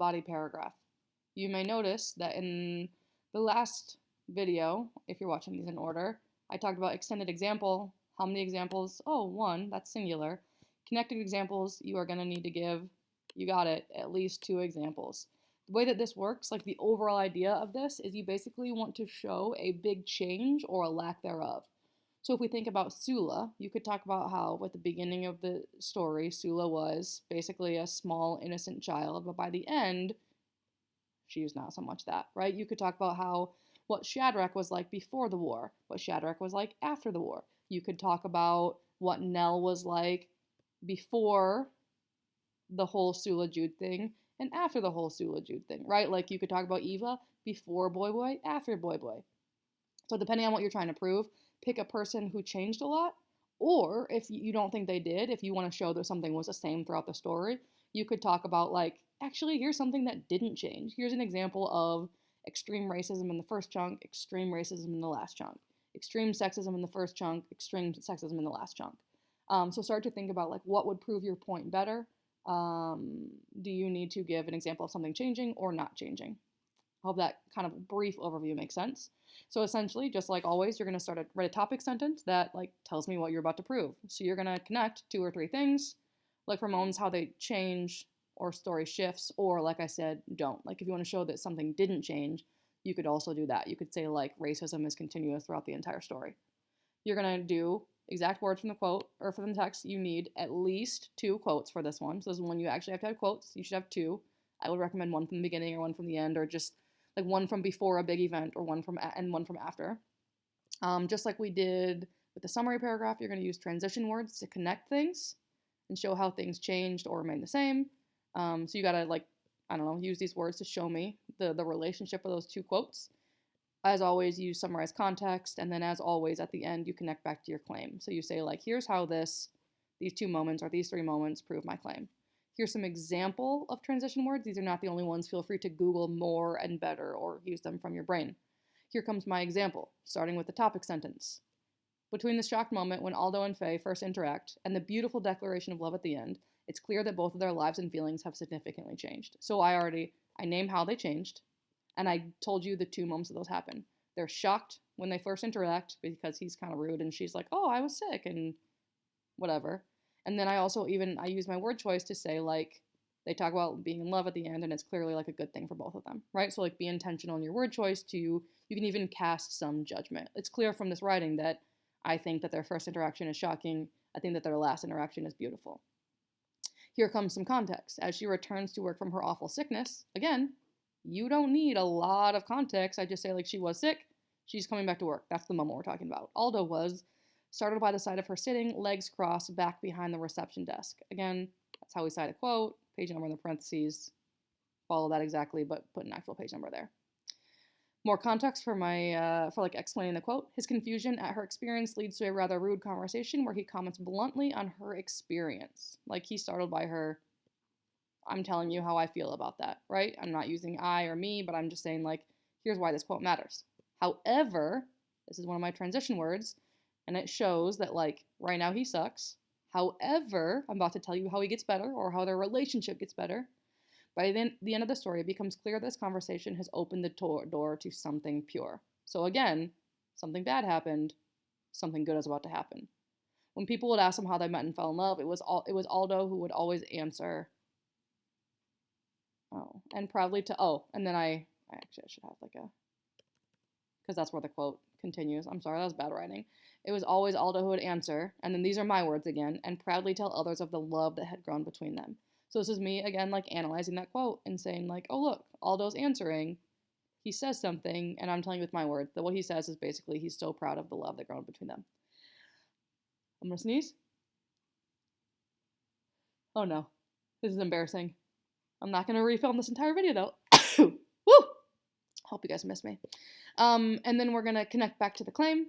body paragraph. You may notice that in the last video, if you're watching these in order, I talked about extended example. How many examples? Oh, one, that's singular. Connected examples, you are going to need to give, you got it, at least 2 examples. The way that this works, like the overall idea of this, is you basically want to show a big change or a lack thereof. So if we think about Sula, you could talk about how at the beginning of the story, Sula was basically a small, innocent child, but by the end, she's not so much that, right? You could talk about how what Shadrach was like before the war, what Shadrach was like after the war. You could talk about what Nell was like before the whole Sula Jude thing and after the whole Sula Jude thing, right? Like you could talk about Eva before Boy Boy, after Boy Boy. So depending on what you're trying to prove, pick a person who changed a lot, or if you don't think they did, if you want to show that something was the same throughout the story, you could talk about like, actually, here's something that didn't change. Here's an example of extreme racism in the first chunk, extreme racism in the last chunk, extreme sexism in the first chunk, extreme sexism in the last chunk. So start to think about like what would prove your point better. Do you need to give an example of something changing or not changing? I hope that kind of brief overview makes sense. So essentially, just like always, you're going to write a topic sentence that like tells me what you're about to prove. So you're going to connect 2 or 3 things, like Ramones, how they change or story shifts, or like I said, don't. Like if you want to show that something didn't change, you could also do that. You could say like racism is continuous throughout the entire story. You're going to do exact words from the quote or from the text. You need at least 2 quotes for this one. So this is one you actually have to have quotes. You should have 2. I would recommend one from the beginning or one from the end, or just like one from before a big event or one from after. Just like we did with the summary paragraph, you're going to use transition words to connect things and show how things changed or remain the same. So you got to like, I don't know, use these words to show me the relationship of those 2 quotes. As always, you summarize context, and then as always, at the end, you connect back to your claim. So you say like, here's how these 2 moments or these 3 moments prove my claim. Here's some example of transition words. These are not the only ones. Feel free to Google more and better or use them from your brain. Here comes my example, starting with the topic sentence. Between the shocked moment when Aldo and Faye first interact and the beautiful declaration of love at the end, it's clear that both of their lives and feelings have significantly changed. So I named how they changed, and I told you the 2 moments that those happen. They're shocked when they first interact because he's kind of rude and she's like, oh, I was sick and whatever. And then I use my word choice to say like, they talk about being in love at the end and it's clearly like a good thing for both of them, right? So like be intentional in your word choice you can even cast some judgment. It's clear from this writing that I think that their first interaction is shocking. I think that their last interaction is beautiful. Here comes some context. As she returns to work from her awful sickness, again, you don't need a lot of context. I just say like she was sick, she's coming back to work. That's the moment we're talking about. Aldo was startled by the sight of her sitting, legs crossed, back behind the reception desk. Again, that's how we cite a quote, page number in the parentheses. Follow that exactly, but put an actual page number there. More context for explaining the quote. His confusion at her experience leads to a rather rude conversation where he comments bluntly on her experience. Like he's startled by her. I'm telling you how I feel about that, right? I'm not using I or me, but I'm just saying like, here's why this quote matters. However, this is one of my transition words, and it shows that like right now he sucks. However, I'm about to tell you how he gets better or how their relationship gets better. By the end of the story, it becomes clear this conversation has opened the door to something pure. So again, something bad happened, something good is about to happen. When people would ask him how they met and fell in love, it was Aldo who would always answer, oh, and proudly and then I should have like a, because that's where the quote continues. I'm sorry, that was bad writing. It was always Aldo who would answer, and then these are my words again, and proudly tell others of the love that had grown between them. So this is me, again, like analyzing that quote and saying like, oh look, Aldo's answering, he says something, and I'm telling you with my words that what he says is basically he's so proud of the love that grown between them. I'm gonna sneeze. Oh no, this is embarrassing. I'm not gonna refilm this entire video though. Woo! Hope you guys miss me. And then we're gonna connect back to the claim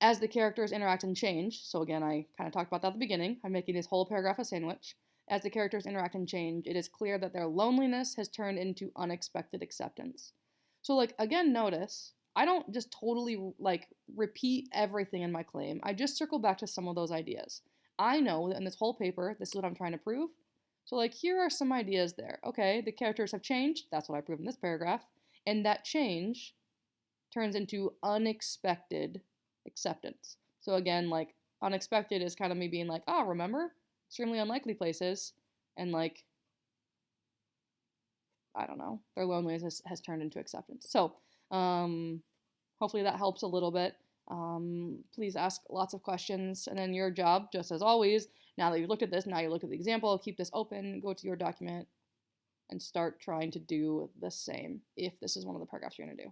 as the characters interact and change. So again, I kind of talked about that at the beginning. I'm making this whole paragraph a sandwich. As the characters interact and change, it is clear that their loneliness has turned into unexpected acceptance. So like, again, notice, I don't just totally like repeat everything in my claim. I just circle back to some of those ideas. I know that in this whole paper, this is what I'm trying to prove. So like here are some ideas there. Okay, the characters have changed. That's what I proved in this paragraph. And that change turns into unexpected acceptance. So again, like unexpected is kind of me being like, ah, oh, remember? Extremely unlikely places. And like, I don't know, their loneliness has turned into acceptance. So hopefully that helps a little bit. Please ask lots of questions. And then your job, just as always, now that you've looked at this, now you look at the example, keep this open, go to your document, and start trying to do the same if this is one of the paragraphs you're going to do.